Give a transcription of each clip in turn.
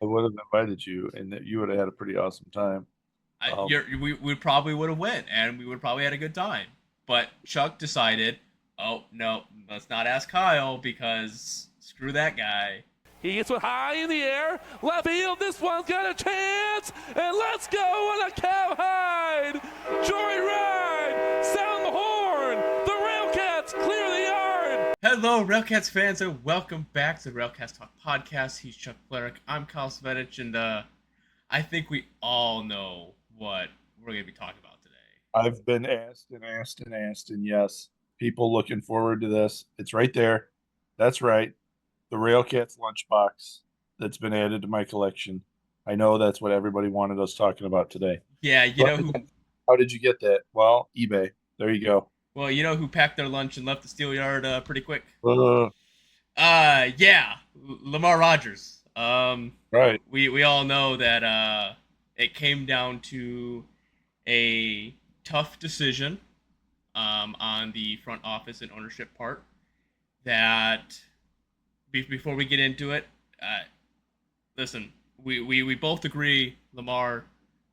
I would have invited you, and that you would have had a pretty awesome time. Um, We probably would have went, and we would probably had a good time. But Chuck decided, oh no, let's not ask Kyle because screw that guy. He gets one high in the air. Left field. This one's got a chance. And let's go on a cowhide. Jory Ride. Sound the horn. The RailCats clear the yard. Hello, RailCats fans, and welcome back to the RailCats Talk podcast. He's Chuck Polarek. I'm Kyle Svetich, and I think we all know what we're going to be talking about today. I've been asked and asked and asked, and yes, people looking forward to this. It's right there. That's right. The RailCats lunchbox that's been added to my collection. I know that's what everybody wanted us talking about today. Yeah, But how did you get that? Well, eBay. There you go. you know who packed their lunch and left the steel yard pretty quick? Uh, Yeah, Lamar Rogers. right. We all know that it came down to a tough decision on the front office and ownership part. That before we get into it, uh, listen, we both agree Lamar,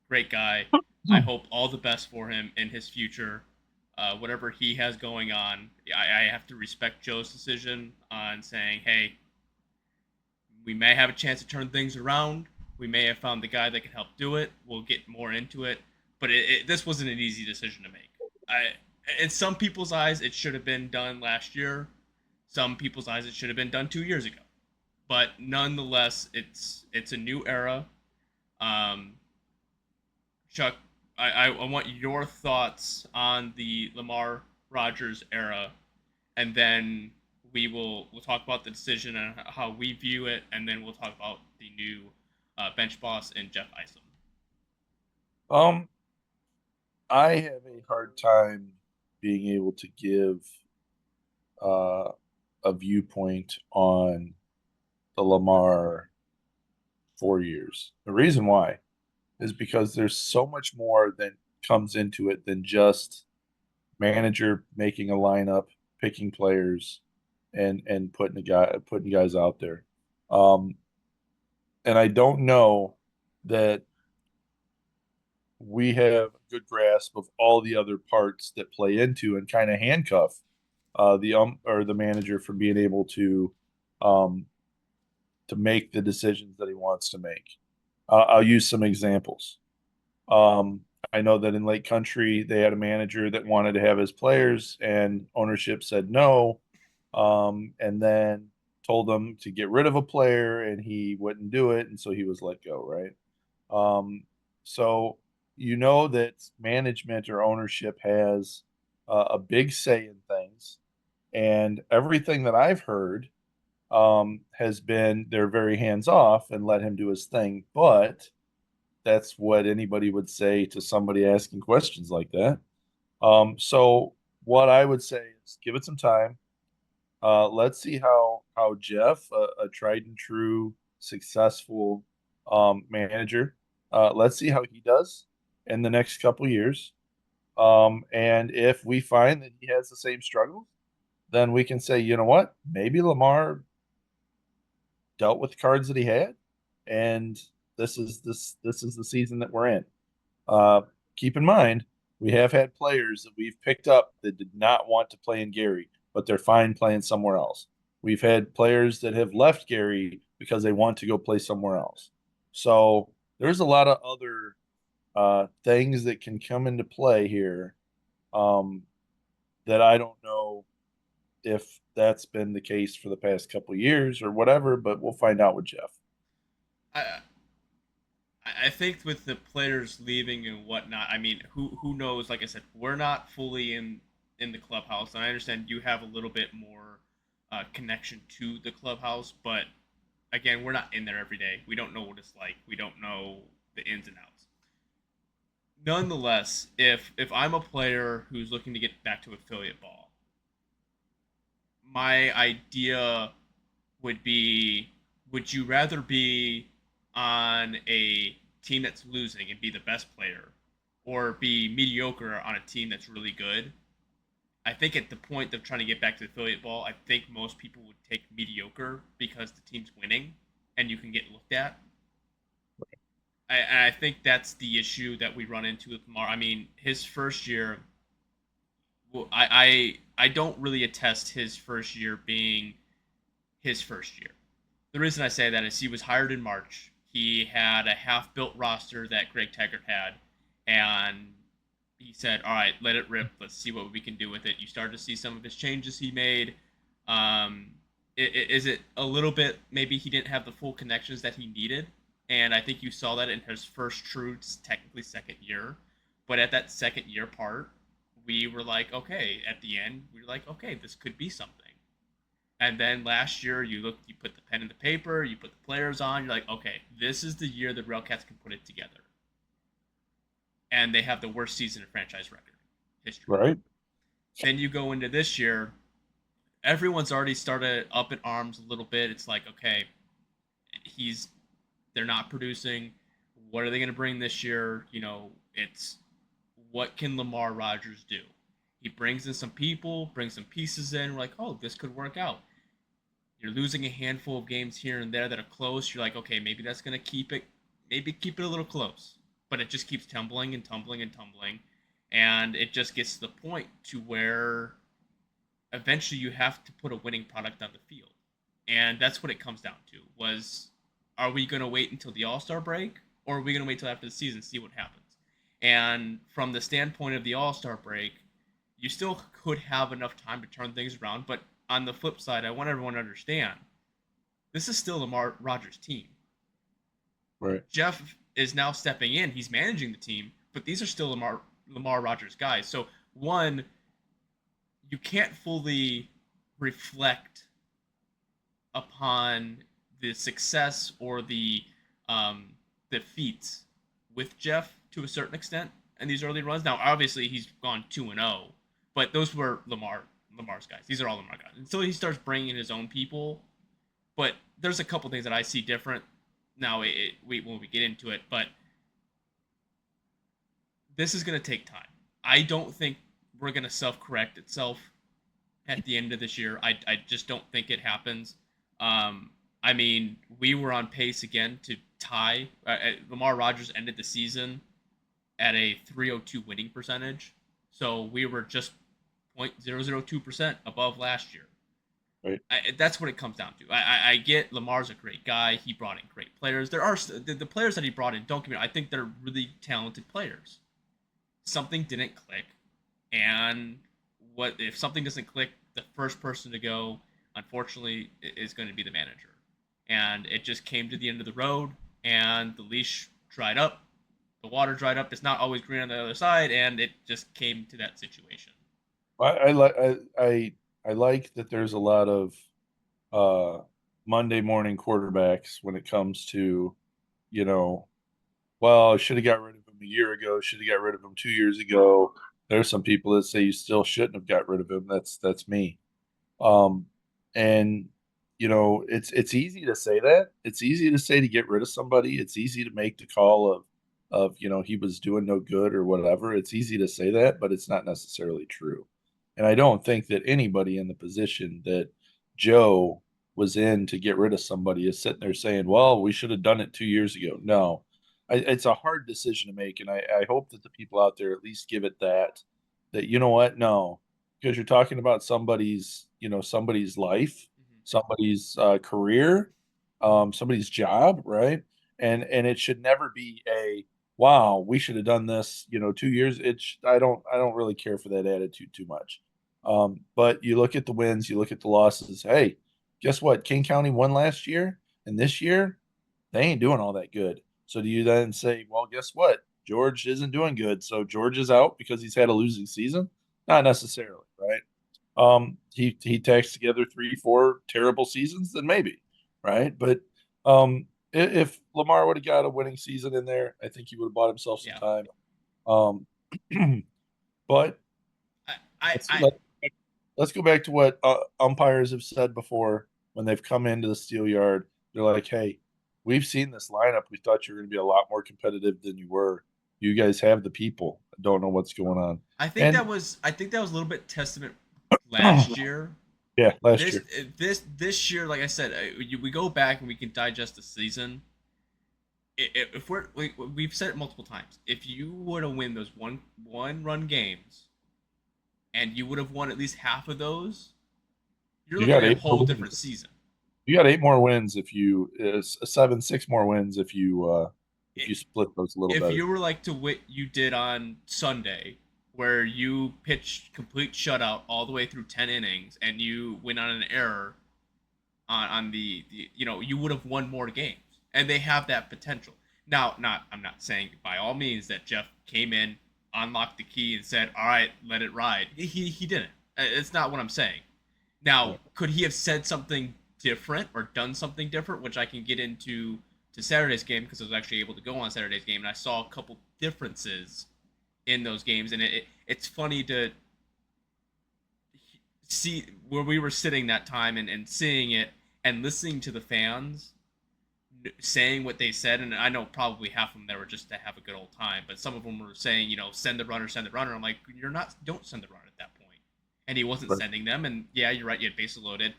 great guy. I hope all the best for him in his future. Whatever he has going on, I have to respect Joe's decision on saying, hey, we may have a chance to turn things around. We may have found the guy that can help do it. We'll get more into it. But this wasn't an easy decision to make. In some people's eyes, it should have been done last year. Some people's eyes, it should have been done 2 years ago. But nonetheless, it's a new era. Um, Chuck, I want your thoughts on the Lamar Rogers era, and then we'll talk about the decision and how we view it, and then we'll talk about the new bench boss and Jeff Isom. Um, I have a hard time being able to give uh, a viewpoint on the Lamar 4 years. The reason why is because there's so much more that comes into it than just manager making a lineup, picking players, and putting guys out there. Um, and I don't know that we have a good grasp of all the other parts that play into and kind of handcuff the or the manager from being able um, to make the decisions that he wants to make. I'll use some examples. Um, I know that in Lake Country, they had a manager that wanted to have his players, and ownership said no, and then told them to get rid of a player, and he wouldn't do it, and so he was let go, right? So you know that management or ownership has a big say in things, and everything that I've heard has been they're very hands off and let him do his thing, but that's what anybody would say to somebody asking questions like that. So what I would say is give it some time. Let's see how Jeff, a tried and true, successful manager, let's see how he does in the next couple years. And if we find that he has the same struggles, then we can say, you know what, maybe Lamar dealt with the cards that he had, and this is the season that we're in. Uh, Keep in mind, we have had players that we've picked up that did not want to play in Gary, but they're fine playing somewhere else. We've had players that have left Gary because they want to go play somewhere else. So there's a lot of other things that can come into play here um, that I don't know if that's been the case for the past couple of years or whatever, but we'll find out with Jeff. I I think with the players leaving and whatnot, I mean, who knows? Like I said, we're not fully in the clubhouse, and I understand you have a little bit more connection to the clubhouse, but again, we're not in there every day. We don't know what it's like. We don't know the ins and outs. Nonetheless, if I'm a player who's looking to get back to affiliate ball, my idea would be: would you rather be on a team that's losing and be the best player, or be mediocre on a team that's really good? I think at the point of trying to get back to affiliate ball, I think most people would take mediocre because the team's winning and you can get looked at. I think that's the issue that we run into with Lamar. I mean, his first year, well, I don't really attest his first year being his first year. The reason I say that is he was hired in March. He had a half-built roster that Greg Taggart had, and he said, "All right, let it rip. Let's see what we can do with it." You started to see some of his changes he made. Is it a little bit maybe he didn't have the full connections that he needed, and I think you saw that in his first true, technically second year. But at that second year part, we were like, okay. At the end, we were like, okay, this could be something. And then last year, you put the pen in the paper, you put the players on. You're like, okay, this is the year the RailCats can put it together. And they have the worst season in franchise record history. Right. Then you go into this year, everyone's already started up in arms a little bit. It's like, okay, he's they're not producing. What are they going to bring this year? It's what can Lamarr Rogers do? He brings in some people, brings some pieces in. We're like, oh, this could work out. You're losing a handful of games here and there that are close. You're like, okay, maybe that's going to maybe keep it a little close. But it just keeps tumbling and tumbling and tumbling. And it just gets to the point to where eventually you have to put a winning product on the field. And that's what it comes down to was, are we going to wait until the All-Star break, or are we going to wait till after the season and see what happens? And from the standpoint of the All-Star break, you still could have enough time to turn things around. But on the flip side, I want everyone to understand this is still Lamarr Rogers' team. Right. Jeff is now stepping in. He's managing the team, but these are still Lamarr Rogers guys. So, one, you can't fully reflect upon the success or the feats with Jeff to a certain extent in these early runs. Now, obviously, he's gone 2-0, but those were Lamarr's guys. These are all Lamarr guys. Until he starts bringing in his own people, but there's a couple things that I see different. Now, when we get into it, but this is going to take time. I don't think we're going to self-correct itself at the end of this year. I just don't think it happens. I mean, we were on pace again to tie. Lamarr Rogers ended the season at a 302 winning percentage. So we were just 0.002% above last year. Right. That's what it comes down to. I get Lamar's a great guy. He brought in great players. There are the players that he brought in. Don't get me wrong. I think they're really talented players. Something didn't click, and what if something doesn't click? The first person to go, unfortunately, is going to be the manager. And it just came to the end of the road, and the leash dried up. The water dried up. It's not always green on the other side, and it just came to that situation. I like that there's a lot of Monday morning quarterbacks when it comes to, you know, well, should have got rid of him a year ago, should have got rid of him 2 years ago. There's some people that say you still shouldn't have got rid of him. That's me. Um, and it's easy to say that. It's easy to say to get rid of somebody. It's easy to make the call of he was doing no good or whatever. It's easy to say that, but it's not necessarily true. And I don't think that anybody in the position that Joe was in to get rid of somebody is sitting there saying, well, we should have done it 2 years ago. No, it's a hard decision to make. And I hope that the people out there at least give it that, you know what? No, because you're talking about somebody's life, Mm-hmm. somebody's career, somebody's job, right? And it should never be a wow, we should have done this, 2 years. I don't really care for that attitude too much. But you look at the wins, you look at the losses. Hey, guess what? King County won last year, and this year they ain't doing all that good. So do you then say, well, guess what? George isn't doing good, so George is out because he's had a losing season? Not necessarily, right? He tags together 3, 4 terrible seasons, then maybe, right? But if Lamarr would have got a winning season in there, I think he would have bought himself some Yeah. time. But I, I, let's I let, let's go back to what umpires have said before when they've come into the steel yard. They're like, "Hey, we've seen this lineup. We thought you were going to be a lot more competitive than you were. You guys have the people. I don't know what's going on." And I think that was a little bit testament last year. yeah, last This year, this year, like I said, we go back and we can digest the season. if we've said it multiple times, if you were to win those one run games and you would have won at least half of those, you're You looking got at a eight more whole different wins. season. You got eight more wins if you seven, six more wins if It, you split those a little if better. you were like to what you did on Sunday, where you pitched complete shutout all the way through 10 innings and you went on an error on the you would have won more games, and they have that potential. Now, not I'm not saying by all means that Jeff came in, unlocked the key, and said, "All right, let it ride." He didn't. It's not what I'm saying. Now, Right. could he have said something different or done something different, which I can get into to Saturday's game because I was actually able to go on Saturday's game and I saw a couple differences in those games, and it's funny to see where we were sitting that time and seeing it and listening to the fans saying what they said. And I know probably half of them there were just to have a good old time, but some of them were saying, send the runner, send the runner. I'm like, you're not, don't send the runner at that point. And he wasn't Right. sending them. And yeah, you're right. You had bases loaded,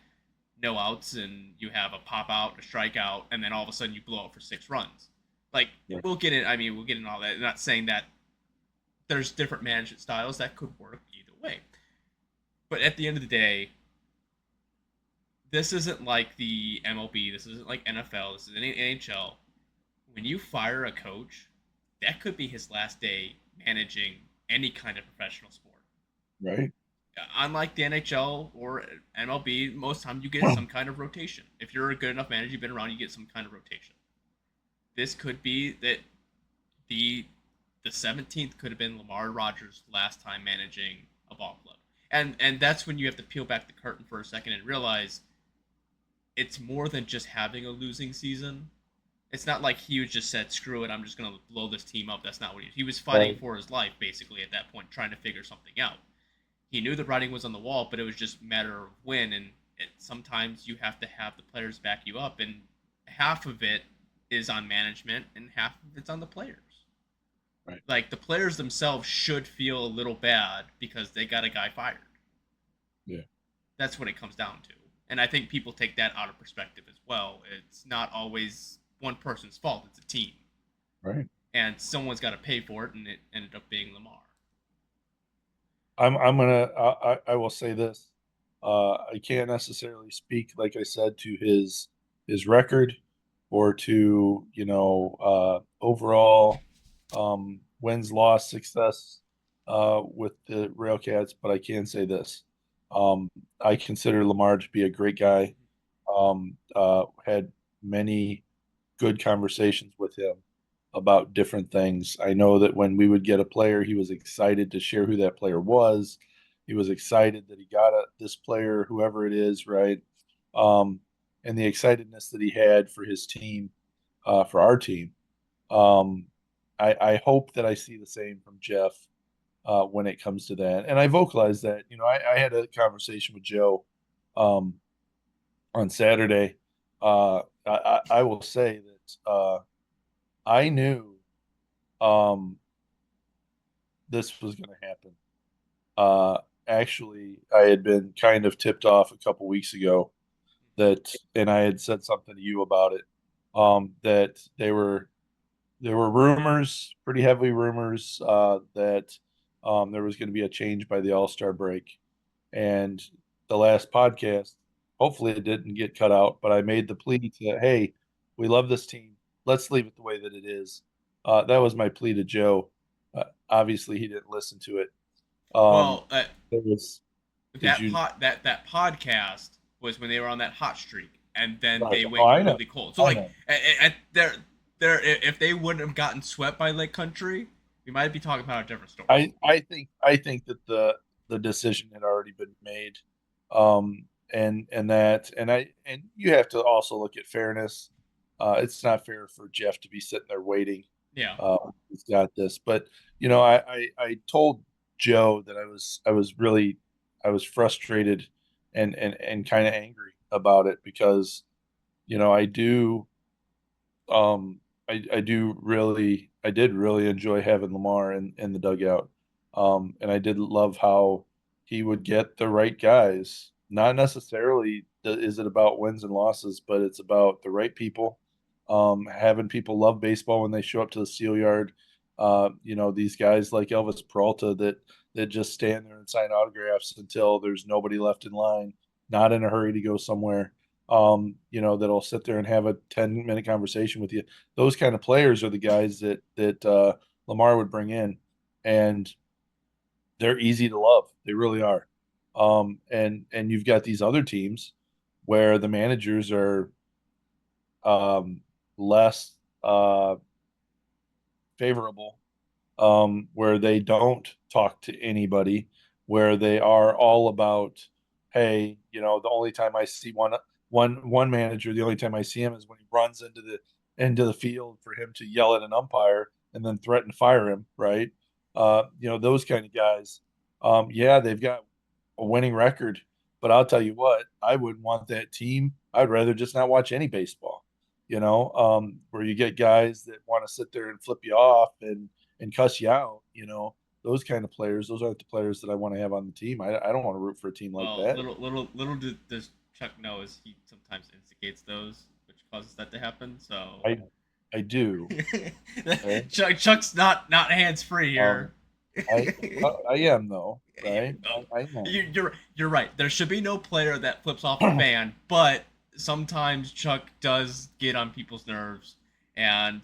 no outs, and you have a pop out, a strikeout, and then all of a sudden you blow up for 6 runs. Like, Yeah. we'll get in. I mean, we'll get in all that. I'm not saying that there's different management styles that could work either way. But at the end of the day, this isn't like the MLB. This isn't like NFL. This is NHL. When you fire a coach, that could be his last day managing any kind of professional sport. Right. Unlike the NHL or MLB, most time you get some kind of rotation. If you're a good enough manager, you've been around, you get some kind of rotation. This could be that the the 17th could have been Lamarr Rogers' last time managing a ball club. And that's when you have to peel back the curtain for a second and realize it's more than just having a losing season. It's not like he was just said, "Screw it, I'm just gonna blow this team up." That's not what he was fighting Right. for his life basically at that point, trying to figure something out. He knew the writing was on the wall, but it was just a matter of when. And sometimes you have to have the players back you up, and half of it is on management, and half of it's on the players. Right. Like the players themselves should feel a little bad because they got a guy fired. Yeah. That's what it comes down to. And I think people take that out of perspective as well. It's not always one person's fault, it's a team. Right. And someone's got to pay for it, and it ended up being Lamarr. I will say this. I can't necessarily speak, like I said, to his record or to, overall wins loss success with the RailCats, but I can say this. I consider Lamar to be a great guy. Had many good conversations with him about different things. I know that when we would get a player, he was excited to share who that player was. He was excited that he got this player, whoever it is, right? Um, and the excitedness that he had for his team, for our team. Um, I hope that I see the same from Jeff when it comes to that. And I vocalized that. I had a conversation with Joe um, on Saturday. I will say that I knew um, this was going to happen. Uh, Actually, I had been kind of tipped off a couple weeks ago and I had said something to you about it. That there were rumors, pretty heavy rumors, that there was going to be a change by the All-Star break, and the last podcast, hopefully it didn't get cut out, but I made the plea to, hey, we love this team. Let's leave it the way that it is. That was my plea to Joe. Obviously, he didn't listen to it. Um, Well, there was, did you? that podcast was when they were on that hot streak, and then Right. they Oh, went I know. completely cold. So I like, know. if they wouldn't have gotten swept by Lake Country, we might be talking about a different story. I think that the decision had already been made, and you have to also look at fairness. It's not fair for Jeff to be sitting there waiting. Yeah. He's got this, but I told Joe that I was frustrated and kind of angry about it because I do I did really enjoy having Lamar in the dugout. And I did love how he would get the right guys. Not necessarily is it about wins and losses, but it's about the right people having people love baseball when they show up to the Steel Yard. These guys like Elvis Peralta that just stand there and sign autographs until there's nobody left in line, not in a hurry to go somewhere. That'll sit there and have a 10-minute conversation with you. Those kind of players are the guys that Lamarr would bring in, and they're easy to love. They really are. And you've got these other teams where the managers are less favorable, where they don't talk to anybody, where they are all about, hey, the only time I see one manager, the only time I see him is when he runs into the field for him to yell at an umpire and then threaten to fire him, right? Those kind of guys. Yeah, they've got a winning record, but I'll tell you what, I wouldn't want that team. I'd rather just not watch any baseball. Where you get guys that want to sit there and flip you off and cuss you out. Those kind of players. Those aren't the players that I want to have on the team. I don't want to root for a team like Well, that. little does Chuck know is he sometimes instigates those, which causes that to happen. So I do. Okay. Chuck's not hands free Um, here. I am though, right? I am. You're right. There should be no player that flips off a fan, but sometimes Chuck does get on people's nerves, and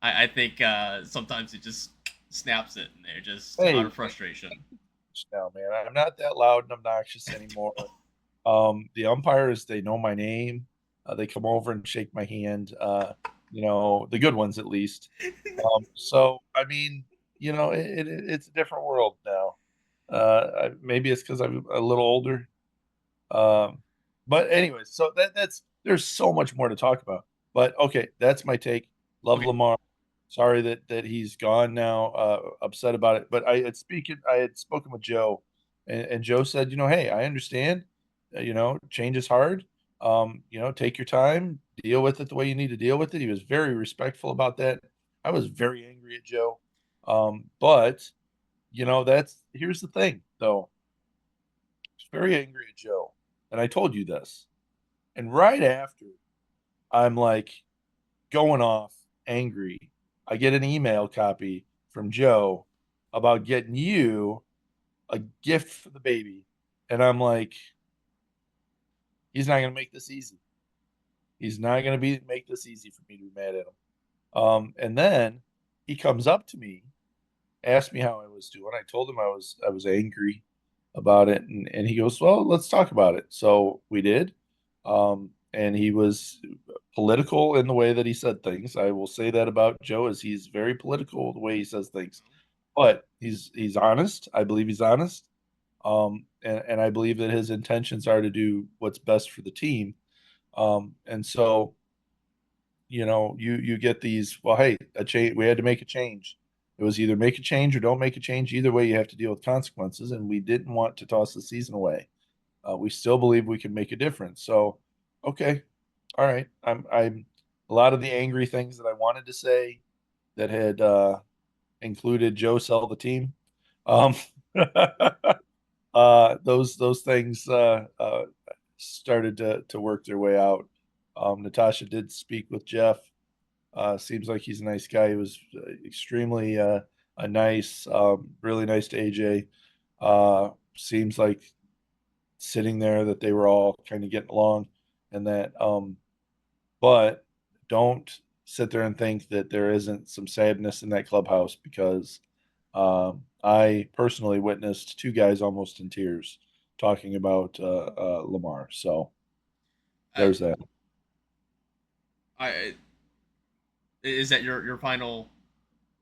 I think sometimes it just snaps it, and they're just out Hey, of frustration. now, man, I'm not that loud and obnoxious anymore. The umpires, they know my name. They come over and shake my hand. The good ones at least. So I mean, it's a different world now. Maybe it's because I'm a little older. Um, but anyways, so that's there's so much more to talk about. But okay, that's my take. Love Okay, Lamar. Sorry that he's gone now. Upset about it. But I had spoken with Joe, and Joe said, hey, I understand. Change is hard. Take your time, deal with it the way you need to deal with it. He was very respectful about that. I was very angry at Joe. But that's here's the thing though. I was very angry at Joe. And I told you this. And right after I'm like going off angry, I get an email copy from Joe about getting you a gift for the baby. And I'm like, he's not going to make this easy. He's not going to make this easy for me to be mad at him. And then he comes up to me, asked me how I was doing. I told him I was angry about it, and he goes, "Well, let's talk about it." So we did, and he was political in the way that he said things. I will say that about Joe is he's very political the way he says things, but he's honest. I believe he's honest, and I believe that his intentions are to do what's best for the team. And so you get these. Well, hey, a change. We had to make a change. It was either make a change or don't make a change. Either way, you have to deal with consequences, and we didn't want to toss the season away. We still believe we can make a difference. So, okay, all right. I'm a lot of the angry things that I wanted to say that had included Joe sell the team. Um, those things started to work their way out. Natasha did speak with Jeff. Seems like he's a nice guy. He was extremely a nice, really nice to AJ. Seems like sitting there that they were all kind of getting along, and that. But don't sit there and think that there isn't some sadness in that clubhouse because I personally witnessed two guys almost in tears talking about Lamarr. So I, there's that. I is that your final?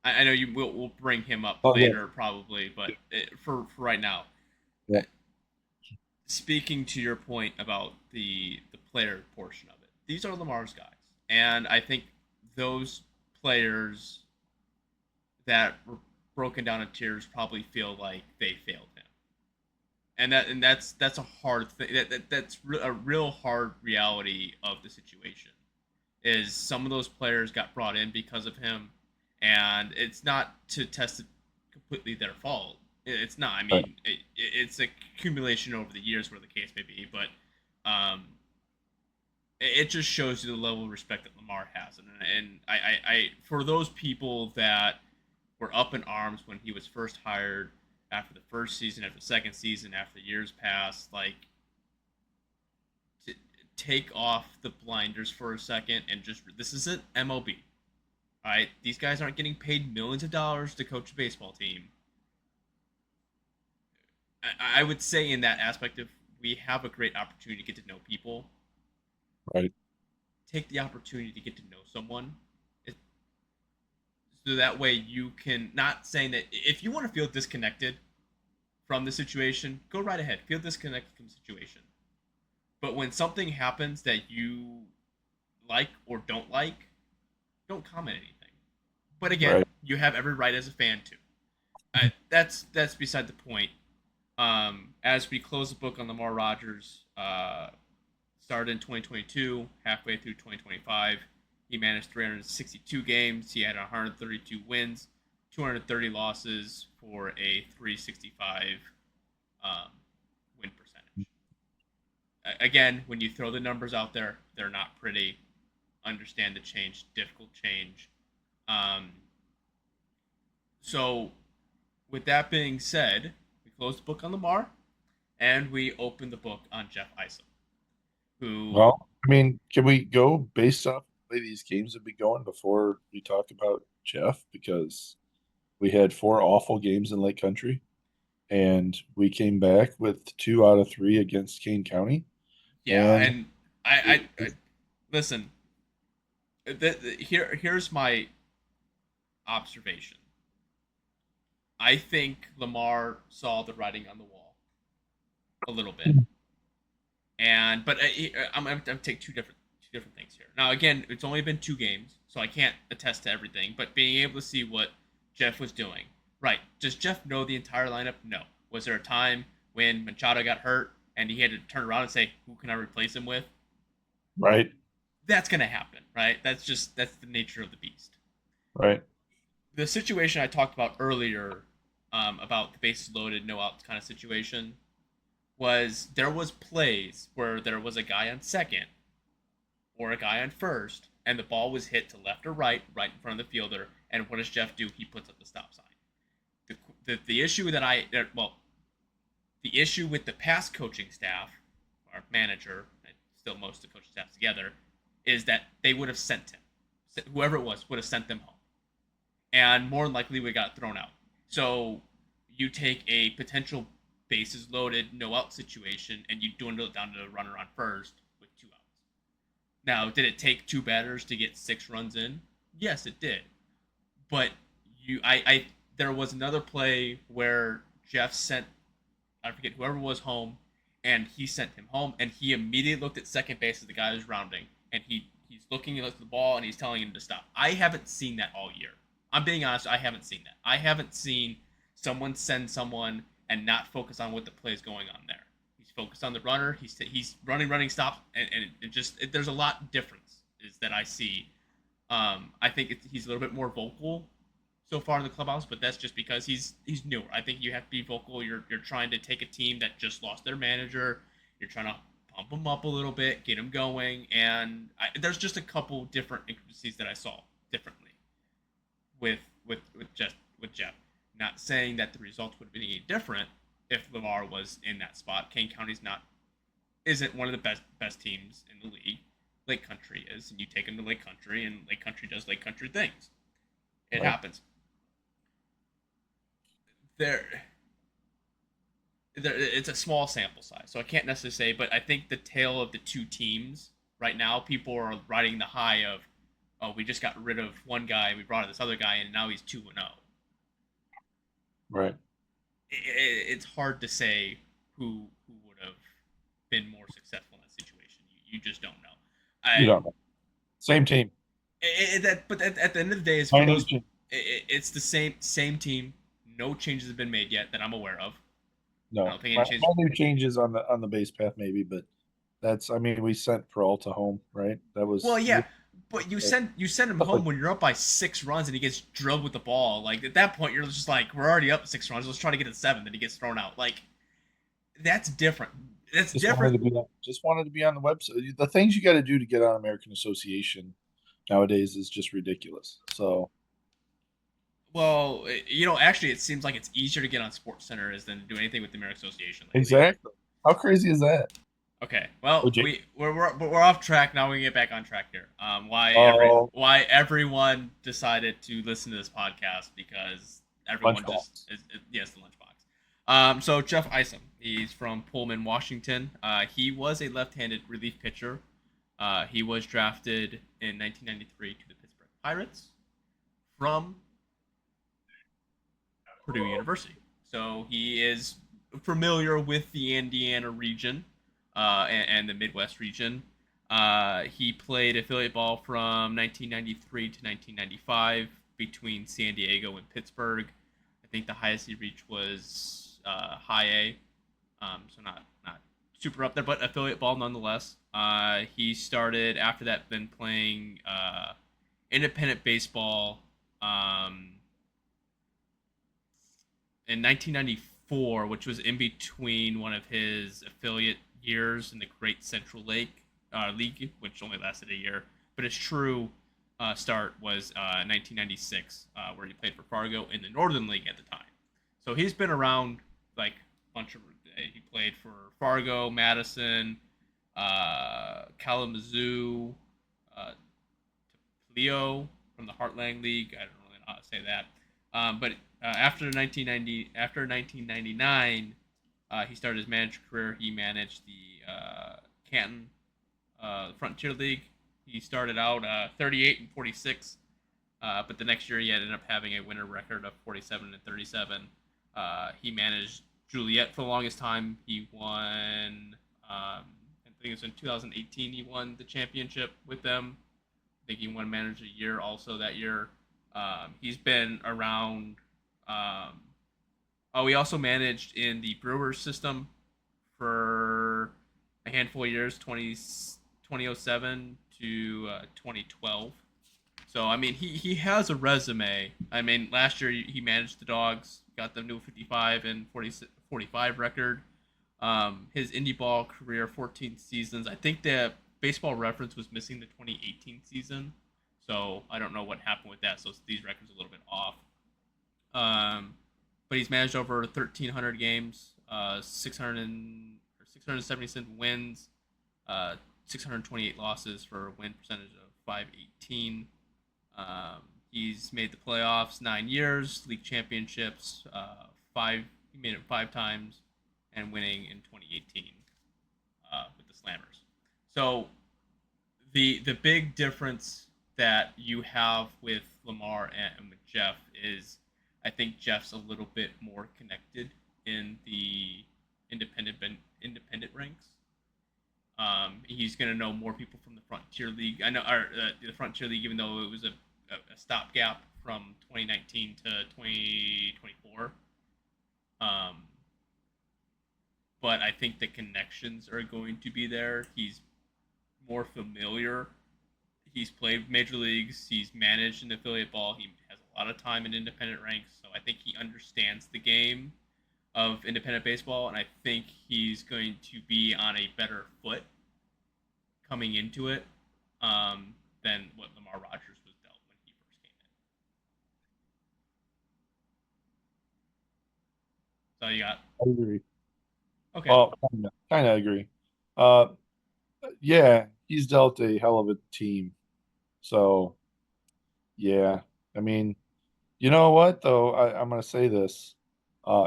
I know you will bring him up Oh yeah, later probably, but for right now, yeah. speaking to your point about the player portion of it, these are Lamar's guys, and I think those players that were broken down in tears probably feel like they failed him, and that's a hard thing. That's a real hard reality of the situation. Is some of those players got brought in because of him, and it's not to test it completely their fault. It's not. I Right. mean, it's a accumulation over the years, where the case may be. But um, it just shows you the level of respect that Lamarr has, and I for those people that were up in arms when he was first hired after the first season, after the second season, after years passed, like to take off the blinders for a second and just this isn't MLB. All right, these guys aren't getting paid millions of dollars to coach a baseball team. I would say in that aspect, if we have a great opportunity to get to know people, Right. take the opportunity to get to know someone. So that way you can, not saying that if you want to feel disconnected from the situation, go right ahead, feel disconnected from the situation. But when something happens that you like or don't like, don't comment anything. But again, Right. you have every right as a fan to. That's beside the point. As we close the book on Lamar Rogers, started in 2022, halfway through 2025, he managed 362 games. He had 132 wins, 230 losses for a 365 win percentage. Again, when you throw the numbers out there, they're not pretty. Understand the change, difficult change. Um, so, with that being said, we close the book on Lamar, and we open the book on Jeff Isom, who, Well, I mean, can we go based off the way these games have been going before we talk about Jeff? Because we had four awful games in Lake Country, and we came back with 2 out of 3 against Kane County. yeah, And and it, I listen. Here's my observation. I think Lamar saw the writing on the wall a little bit, and but I'm gonna take two different things here. Now, again, it's only been 2 games, so I can't attest to everything. But being able to see what Jeff was doing, right? Does Jeff know the entire lineup? No. Was there a time when Machado got hurt and he had to turn around and say, "Who can I replace him with?" right, That's gonna happen, right? That's the nature of the beast. right, The situation I talked about earlier, about the bases loaded, no outs kind of situation, was there was plays where there was a guy on second or a guy on first, and the ball was hit to left or right, right in front of the fielder. And what does Jeff do? He puts up the stop sign. The issue that the issue with the past coaching staff, our manager, and still most of the coaching staff together, is that they would have sent him, whoever it was, would have sent them home, and more than likely we got thrown out. So you take a potential bases loaded, no out situation, and you dwindle it down to a runner on first with 2 outs. Now, did it take 2 batters to get 6 runs in? Yes, it did. But there was another play where Jeff sent, I forget whoever was home, and he sent him home, and he immediately looked at second base as the guy was rounding, and he's looking at the ball and he's telling him to stop. I haven't seen that all year. I'm being honest, I haven't seen that. I haven't seen someone send someone and not focus on what the play is going on there. He's focused on the runner. He's running, stop, and there's a lot difference is that I see. I think he's a little bit more vocal so far in the clubhouse, but that's just because he's newer. I think you have to be vocal. You're trying to take a team that just lost their manager. You're trying to pump them up a little bit, get them going, and there's just a couple different intricacies that I saw differently with Jeff. Not saying that the results would have been any different if Lamarr was in that spot. Kane County's isn't one of the best teams in the league. Lake Country is, and you take them to Lake Country, and Lake Country does Lake Country things. It right. happens. There, it's a small sample size, so I can't necessarily say. But I think the tale of the two teams right now, people are riding the high of, oh, we just got rid of one guy, we brought in this other guy, and now he's 2-0. Right. It's hard to say who would have been more successful in that situation. You just don't know. You don't know. Same team. But at the end of the day, it's the same team. No changes have been made yet that I'm aware of. No, I don't think any changes. minor changes on the base path maybe, but that's, I mean, we sent Peralta home, right? That was, Well, yeah, but you send him home when you're up by 6 runs and he gets drilled with the ball. Like at that point, you're just like, we're already up 6 runs. Let's try to get to 7. Then he gets thrown out. Like that's different. It's Just wanted different. to be just wanted to be on the website. The things you got to do to get on American Association nowadays is just ridiculous. So Well, actually, it seems like it's easier to get on Sports Center is than to do anything with the American Association lately. exactly, how crazy is that? Okay, Oh, well, Jake. we're off track now. We can get back on track here. Oh, Why everyone decided to listen to this podcast because everyone just lunchbox. yes, the lunchbox. So Jeff Isom, he's from Pullman, Washington. He was a left-handed relief pitcher. He was drafted in 1993 to the Pittsburgh Pirates from Purdue University. So he is familiar with the Indiana region and the Midwest region. He played affiliate ball from 1993 to 1995 between San Diego and Pittsburgh. I think the highest he reached was high A, so not super up there, but affiliate ball nonetheless. He started after that, been playing independent baseball. In 1994, which was in between one of his affiliate years in the Great Central Lake League, which only lasted a year. But his true start was 1996, where he played for Fargo in the Northern League at the time. So he's been around like a bunch of. He played for Fargo, Madison, Kalamazoo, uh, Leo from the Heartland League. I don't really know how to say that. But after 1999, he started his manager career. He managed the Canton Frontier League. He started out 38 and 46, but the next year he ended up having a winner record of 47 and 37. He managed Juliet for the longest time. He won. I think it was in 2018. He won the championship with them. I think he won Manager of the Year also that year. He's been around. He also managed in the Brewers system for a handful of years, 2007 to 2012. So, I mean, he has a resume. I mean, last year he managed the Dogs, got them to a 55 and 45 record. His indie ball career, 14 seasons. I think the Baseball Reference was missing the 2018 season. So I don't know what happened with that. So these records are a little bit off. But he's managed over 1,300 games, 677 wins, 628 losses for a win percentage of 518. He's made the playoffs 9 years, league championships five. He made it 5 times, and winning in 2018 with the Slammers. So the big difference that you have with Lamarr and with Jeff is I think Jeff's a little bit more connected in the independent ranks. He's going to know more people from the Frontier League. I know the Frontier League, even though it was a stopgap from 2019 to 2024. But I think the connections are going to be there. He's more familiar. He's played major leagues. He's managed an affiliate ball. He has a lot of time in independent ranks, so I think he understands the game of independent baseball, and I think he's going to be on a better foot coming into it than what Lamarr Rogers was dealt when he first came in. So you got I agree. okay. Well, kind of agree. Uh, yeah, he's dealt a hell of a team. So yeah, I mean, you know what though? I'm going to say this.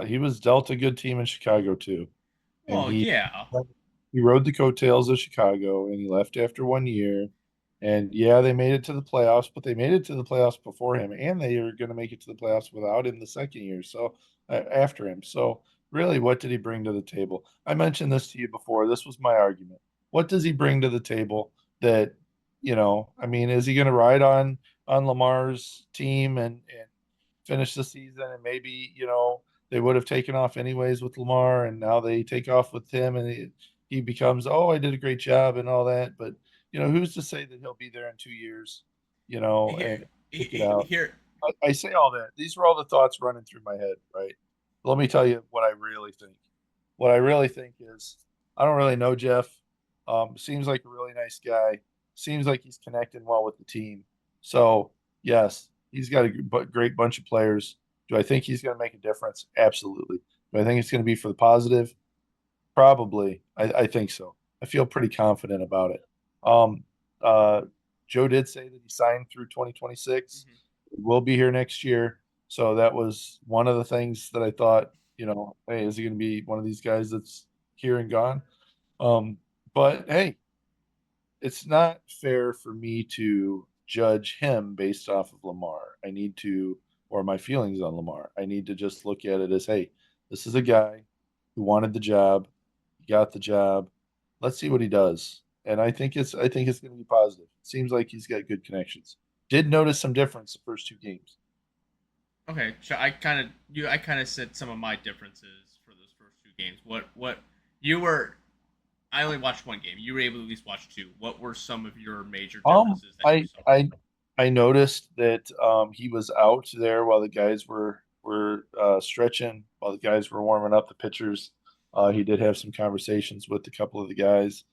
He was dealt a good team in Chicago too, and Well, yeah. he rode the coattails of Chicago, and he left after 1 year. And yeah, they made it to the playoffs, but they made it to the playoffs before him, and they are going to make it to the playoffs without him the second year. So after him, so really, what did he bring to the table? I mentioned this to you before. This was my argument. What does he bring to the table that, I mean, is he going to ride on Lamar's team and finish the season, and maybe they would have taken off anyways with Lamarr, and now they take off with him, and he becomes, oh, I did a great job and all that. But who's to say that he'll be there in 2 years, Here, and stick it out? here. I say all that. These are all the thoughts running through my head, right? Let me tell you what I really think. What I really think is I don't really know Jeff. Seems like a really nice guy. Seems like he's connecting well with the team. So yes, he's got a great bunch of players. Do I think he's going to make a difference? Absolutely. Do I think it's going to be for the positive? Probably. I think so. I feel pretty confident about it. Um, uh, Joe did say that he signed through 2026. Hmm. He will be here next year. So that was one of the things that I thought, hey, is he going to be one of these guys that's here and gone? But hey, it's not fair for me to judge him based off of Lamarr. I need to, or my feelings on Lamarr. I need to just look at it as, hey, this is a guy who wanted the job, he got the job. Let's see what he does. And I think it's going to be positive. Seems like he's got good connections. Did notice some difference the first two games. Okay, so I kind of said some of my differences for those first two games. What you were? I only watched one game. You were able to at least watch two. What were some of your major Um, differences that you I saw? I I noticed that he was out there while the guys were stretching, while the guys were warming up the pitchers. He did have some conversations with a couple of the guys.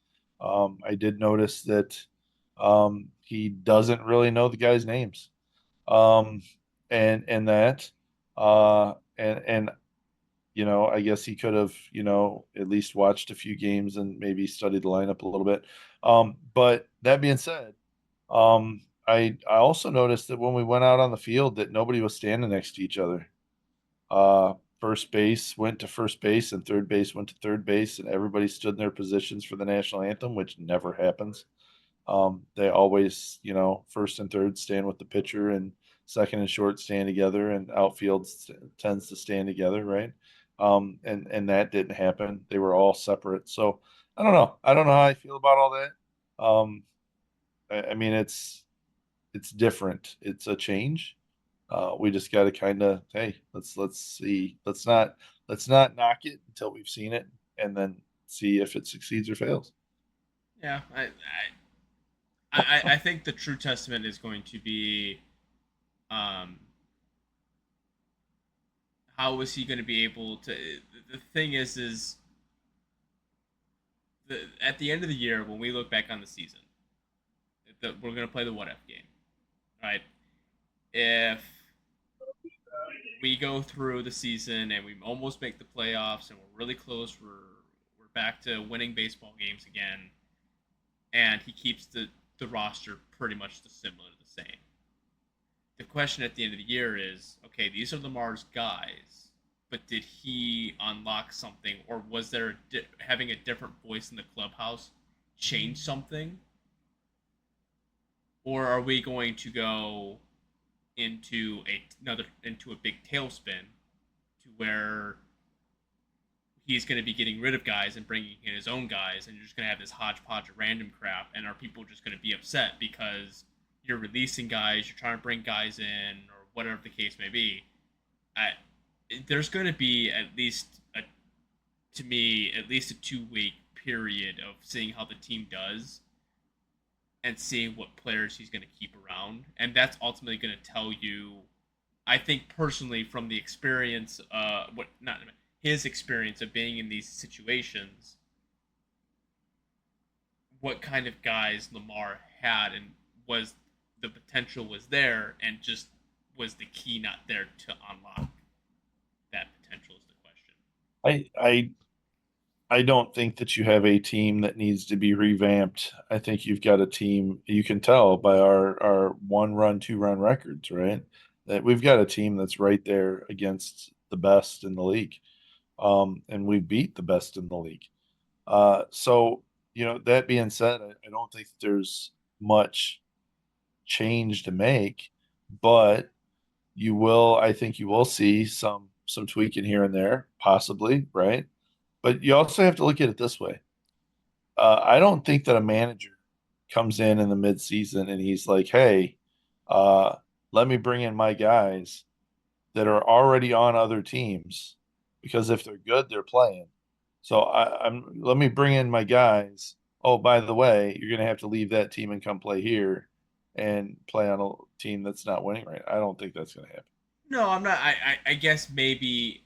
I did notice that he doesn't really know the guys' names. Um, and that and I guess he could have, at least watched a few games and maybe studied the lineup a little bit. But that being said, I also noticed that when we went out on the field that nobody was standing next to each other. First base went to first base and third base went to third base, and everybody stood in their positions for the national anthem, which never happens. They always, first and third stand with the pitcher, and second and short stand together, and outfield tends to stand together, right? And that didn't happen. They were all separate. So I don't know. I don't know how I feel about all that. I mean, it's different. It's a change. We just got to kind of, hey, let's see. Let's not knock it until we've seen it, and then see if it succeeds or fails. Yeah, I think the true testament is going to be um, how is he going to be able to. The thing is at the end of the year when we look back on the season, we're going to play the what if game, right? If we go through the season and we almost make the playoffs and we're really close, we're back to winning baseball games again, and he keeps the roster pretty much similar to the same. The question at the end of the year is, okay, these are Lamar's guys, but did he unlock something, or was there having a different voice in the clubhouse change something, or are we going to go into a big tailspin to where he's going to be getting rid of guys and bringing in his own guys, and you're just going to have this hodgepodge of random crap, and are people just going to be upset because you're releasing guys, you're trying to bring guys in, or whatever the case may be? I, there's going to be to me, at least a 2 week period of seeing how the team does and seeing what players he's going to keep around, and that's ultimately going to tell you. I think personally, from the experience, what not his experience of being in these situations, what kind of guys Lamarr had, and was the potential was there, and just was the key not there to unlock that potential is the question. I don't think that you have a team that needs to be revamped. I think you've got a team, you can tell by our 1 run, 2 run records, right? That we've got a team that's right there against the best in the league. And we beat the best in the league. So, that being said, I don't think there's much change to make, but I think you will see some tweaking here and there, possibly, right? But you also have to look at it this way. I don't think that a manager comes in the midseason and he's like, "Hey, uh, let me bring in my guys that are already on other teams because if they're good, they're playing. So let me bring in my guys. Oh, by the way, you're going to have to leave that team and come play here and play on a team that's not winning right." I don't think that's going to happen. No, I'm not. I guess maybe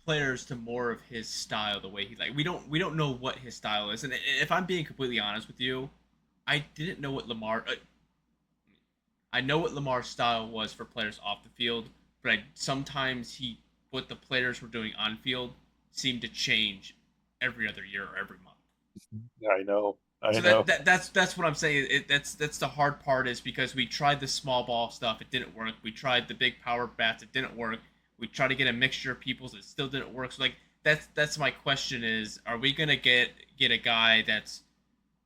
players to more of his style, the way he like. We don't know what his style is, and if I'm being completely honest with you, I didn't know what Lamarr. I know what Lamar's style was for players off the field, but sometimes what the players were doing on field seemed to change every other year or every month. I know. I So know. that's what I'm saying. That's the hard part is because we tried the small ball stuff, it didn't work. We tried the big power bats, it didn't work. We tried to get a mixture of peoples, it still didn't work. So like that's my question is: are we gonna get a guy that's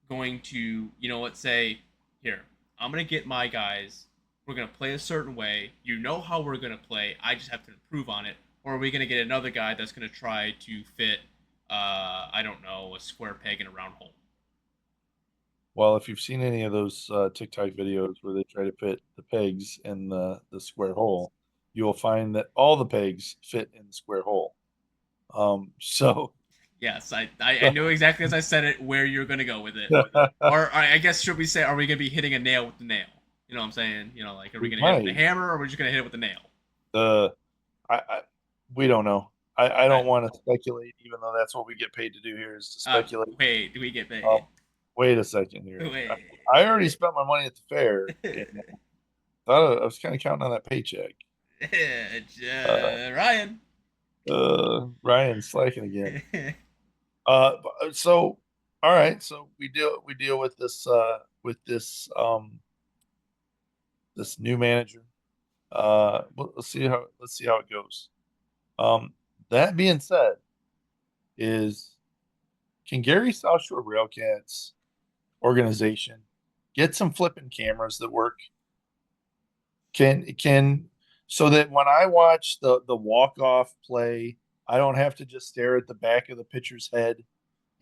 going to let's say here I'm gonna get my guys. We're gonna play a certain way. You know how we're gonna play. I just have to improve on it. Or are we gonna get another guy that's gonna try to fit I don't know, a square peg in a round hole? Well, if you've seen any of those TikTok videos where they try to fit the pegs in the square hole, you will find that all the pegs fit in the square hole. So Yes, I knew exactly as I said it where you're gonna go with it. Or I guess should we say, are we gonna be hitting a nail with the nail? You know what I'm saying? Like, are we we gonna hit it with the might. hammer, or are we just gonna hit it with the nail? Uh, I we don't know. I I, don't want to speculate, even though that's what we get paid to do here is to speculate. wait, do we get Um, paid? wait a second here. I, Wait. I already spent my money at the fair, and thought I was kind of counting on that paycheck. Uh, Ryan. Ryan's slacking again. So all right, so we deal with this new manager. Let's see how it goes. Um, that being said, is can Gary South Shore Railcats organization get some flipping cameras that work? Can so that when I watch the walk off play, I don't have to just stare at the back of the pitcher's head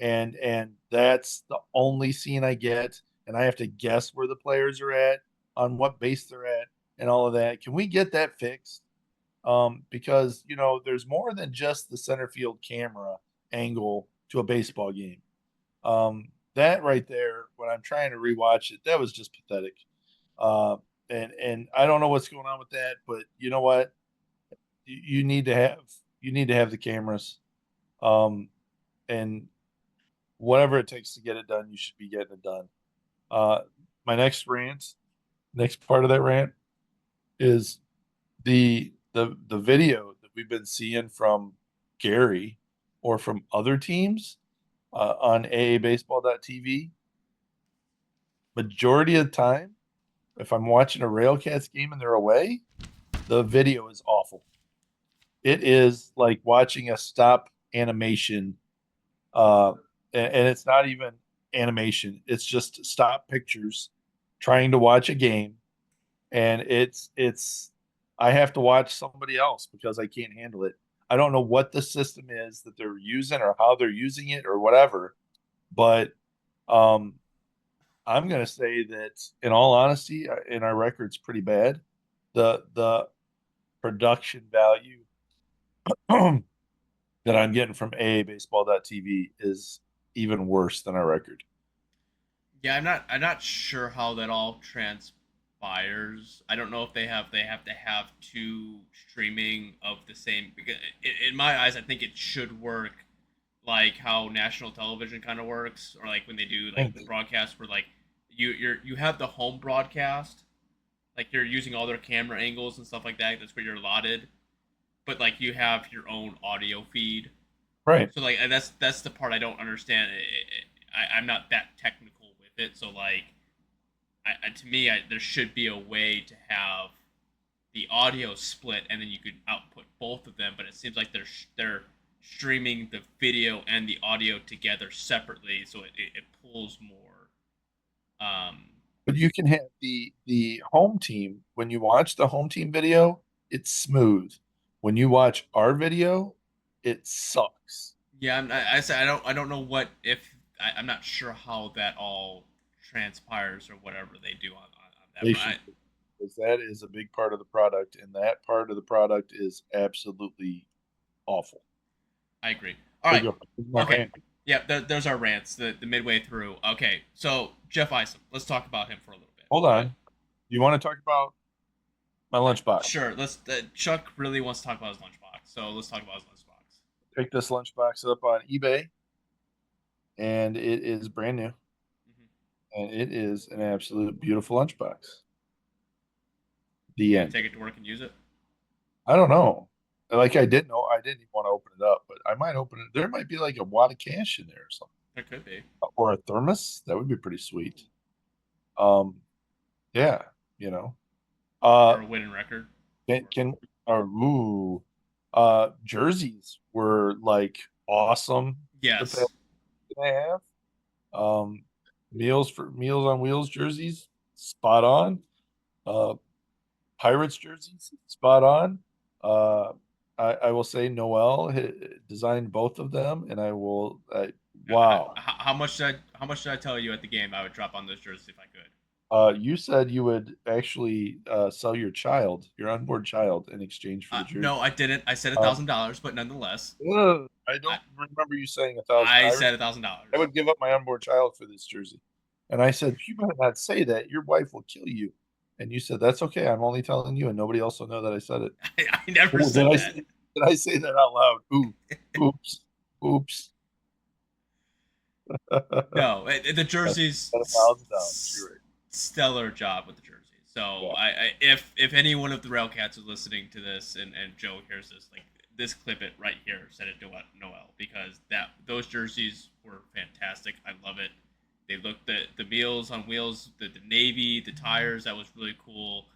and that's the only scene I get, and I have to guess where the players are at, on what base they're at, and all of that. Can we get that fixed? Because there's more than just the center field camera angle to a baseball game. That right there, when I'm trying to rewatch it, that was just pathetic. Uh, and I don't know what's going on with that, but you know what? You need to have the cameras, um, and whatever it takes to get it done, you should be getting it done. Uh, my next part of that rant is the video that we've been seeing from Gary or from other teams on AABaseball.tv. Majority of the time, if I'm watching a Railcats game and they're away, the video is awful. It is like watching a stop animation, uh, and it's not even animation. It's just stop pictures trying to watch a game, and it's I have to watch somebody else because I can't handle it. I don't know what the system is that they're using or how they're using it or whatever, but um, I'm going to say that in all honesty, in our record's pretty bad. The production value that I'm getting from AABaseball.tv is even worse than our record. Yeah, I'm not sure how that all transpires. I don't know if they have to have two streaming of the same because in my eyes I think it should work like how national television kind of works or like when they do like the broadcast where like you have the home broadcast like you're using all their camera angles and stuff like that. That's where you're allotted. But like you have your own audio feed. Right. So like and that's the part I don't understand. I'm not that technical with it, so like to me, there should be a way to have the audio split, and then you could output both of them. But it seems like they're streaming the video and the audio together separately, so it pulls more. But you can have the home team when you watch the home team video, it's smooth. When you watch our video, it sucks. Yeah, I said I don't know what if I'm not sure how that all transpires or whatever they do on that. They But should, because that is a big part of the product, and that part of the product is absolutely awful. I agree. All There right. you go. My Okay. rant. Yeah, there's our rants. The midway through. Okay, so Jeff Isom. Let's talk about him for a little bit. Hold on. You want to talk about my lunchbox? Sure. Let's. Chuck really wants to talk about his lunchbox, so let's talk about his lunchbox. picked this lunchbox up on eBay, and it is brand new, Mhm. and it is an absolute beautiful lunchbox. The You gonna end. take it to work and use it? I don't know. Like I didn't know. I didn't even want to open it up, but I might open it. There might be like a wad of cash in there or something, There could be. or a thermos. That would be pretty sweet. Ooh. Yeah, you know. Or Uh, a winning record. can or ooh, jerseys were like awesome the past Yes. and a half. Um, Meals on Wheels jerseys, spot on. Uh, Pirates jerseys, spot on. Uh, I will say Noel designed both of them, and I will. Wow. How much did I tell you at the game I would drop on those jerseys if I could? You said you would actually sell your child, your unborn child, in exchange for the jersey. No, I didn't. I said a Um, thousand dollars, but nonetheless, I I, don't remember you saying 1,000. I said $1,000. I would give up my unborn child for this jersey. And I said, you better not say that. Your wife will kill you. And you said, that's okay. I'm only telling you, and nobody else will know that I said it. I never Oh, said that. did I say that out loud? Ooh, oops, oops. No, the That's jerseys, $1,000. You're right. stellar job with the jerseys. So Yeah. if any one of the Railcats is listening to this and Joe hears this, like this clip it right here, send it to Noel because those jerseys were fantastic. I love it. They look the meals on wheels, the navy, the tires that was really cool.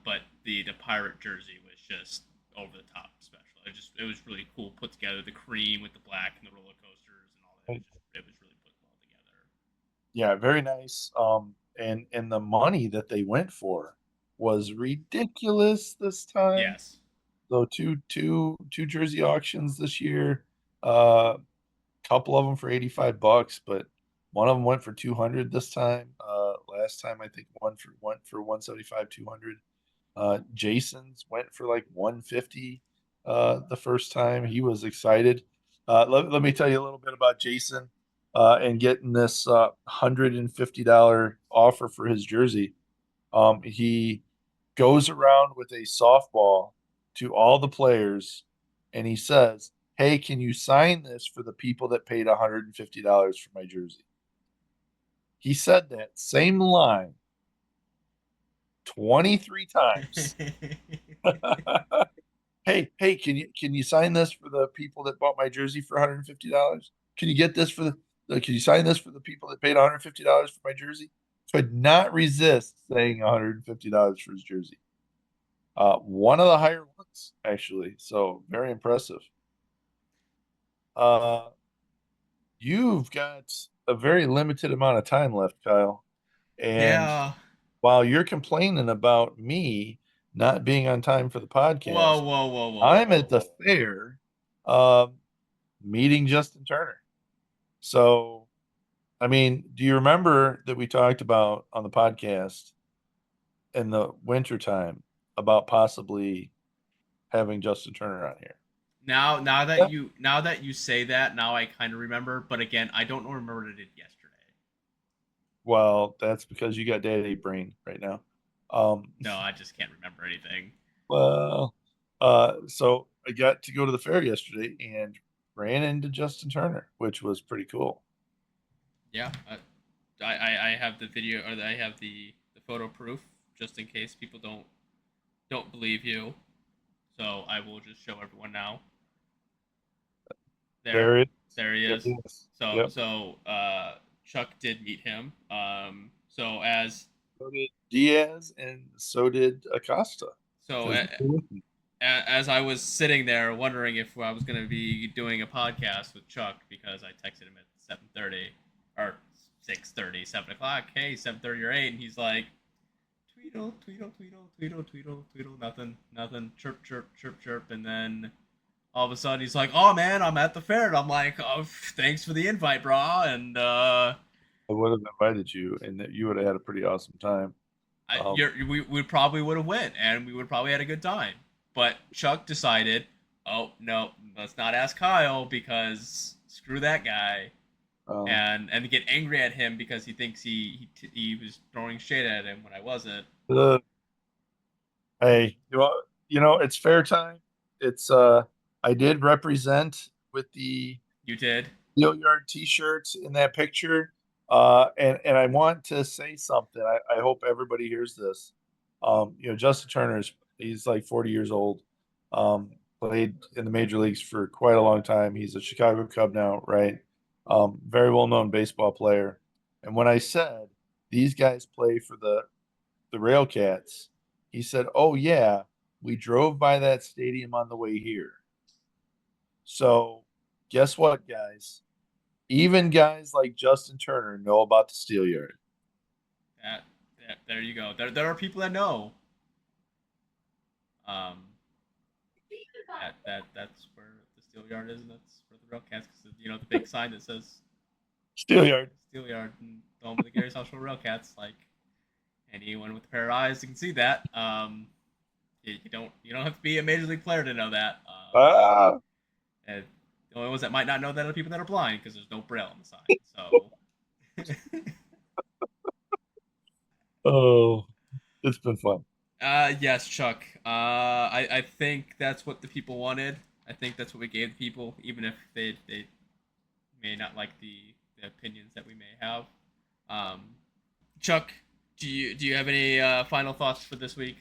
But the pirate jersey was just over the top special. It was really cool put together. The cream with the black and the roller coasters and all that. It was really put well together. Yeah, very nice. And the money that they went for was ridiculous this time. Yes. So two jersey auctions this year. Uh, couple of them for $85, but one of them went for 200 this time. Last time I think one for went for 175, 200. Jason's went for like 150 the first time. He was excited. Let me tell you a little bit about Jason and getting this $150 offer for his jersey. He goes around with a softball to all the players and he says, hey, can you sign this for the people that paid $150 for my jersey? He said that same line 23 times. Hey, can you sign this for the people that bought my jersey for $150? Can you get this for can you sign this for the people that paid $150 for my jersey? Could not resist saying $150 for his jersey. One of the higher ones, actually. So very impressive. Uh, you've got a very limited amount of time left, Kyle. And Yeah. while you're complaining about me not being on time for the Whoa, podcast, whoa, whoa, whoa, I'm whoa, at the whoa. fair uh, meeting Justin Turner. So, I mean, do you remember that we talked about on the podcast in the wintertime about possibly having Justin Turner on here? Yeah. Now that you say that, now I kind of remember. But again, I don't remember what I did yesterday. Well, that's because you got daddy brain right now. Um, No, I just can't remember anything. well, so I got to go to the fair yesterday and ran into Justin Turner, which was pretty cool. Yeah, I have the video or I have the photo proof just in case people don't believe you. So I will just show everyone now. There, There it, there he there is. it is. So Yep. Chuck did meet him. So as So did Diaz, and so did Acosta so because a, they were with me. as I was sitting there wondering if I was going to be doing a podcast with Chuck because I texted him at 7:30 or 6:30, 7 o'clock. Hey, 7:30 or 8, and he's like, tweedle, tweedle, tweedle, tweedle, tweedle, tweedle, nothing, nothing, chirp, chirp, chirp, chirp, and then all of a sudden he's like, "Oh man, I'm at the fair," and I'm like, "Oh, thanks for the invite, brah," and I would have invited you, and that you would have had a pretty awesome time. we probably would have went, and we would probably had a good time. But Chuck decided, oh no, let's not ask Kyle because screw that guy, Um, and get angry at him because he thinks he was throwing shade at him when I wasn't. uh, hey, it's fair time. It's I did represent with the You did. Steel Yard T-shirts in that picture. And I want to say something. I hope everybody hears this. Justin Turner's he's like 40 years old. Played in the major leagues for quite a long time. He's a Chicago Cub now, right? Very well known baseball player. And when I said these guys play for the RailCats, he said, "Oh yeah, we drove by that stadium on the way here." So guess what, guys? Even guys like Justin Turner know about the Steel Yard. There you go. There are people that know. Um, that's where the Steel Yard is, and that's where the RailCats. Because the big sign that says Steel Yard. Steel Yard and the home of the Gary South Shore RailCats. Like anyone with a pair of eyes, you can see that. You don't have to be a major league player to know that. Ah. And the only ones that might not know that are people that are blind because there's no braille on the sign. So. Oh, it's been fun. Yes, Chuck. I think that's what the people wanted. I think that's what we gave the people, even if they may not like the opinions that we may have. Um, Chuck, do you have any final thoughts for this week?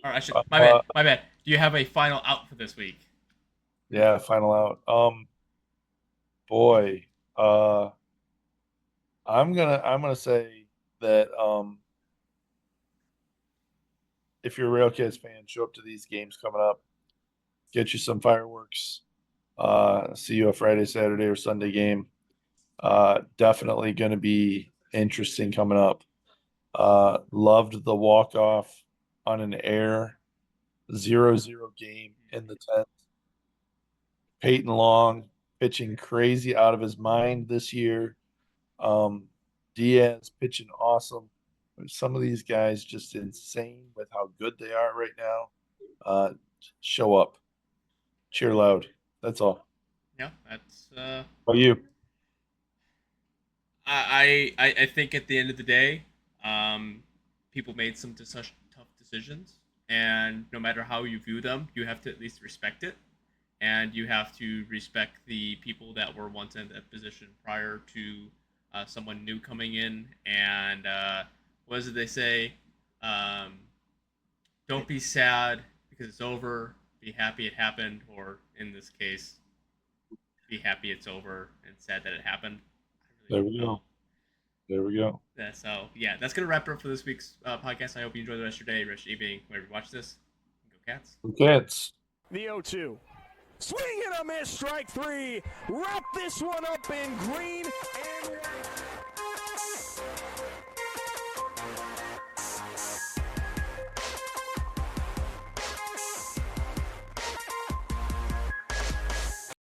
Or I should my bad. Do you have a final out for this week? Yeah, final out. Boy, I'm gonna say that if you're a RailCats fan, show up to these games coming up. Get you some fireworks. See you a Friday, Saturday, or Sunday game. Definitely going to be interesting coming up. Loved the walk off on an air 0-0 game in the 10th. Peyton Long pitching crazy out of his mind this year. Diaz pitching awesome. Some of these guys just insane with how good they are right now. Show up, cheer loud. That's all. Yeah, that's. How about you? I think at the end of the day, people made some tough decisions, and no matter how you view them, you have to at least respect it, and you have to respect the people that were once in that position prior to someone new coming in. And what did they say? Don't be sad because it's over. Be happy it happened, or in this case, be happy it's over and sad that it happened. There we go. There we go. So yeah, that's gonna wrap it up for this week's podcast. I hope you enjoy the rest of your day, rest of your evening, whenever you watch this. Go Cats. Go Cats. The 0-2. Swing and a miss, strike three. Wrap this one up in green and white.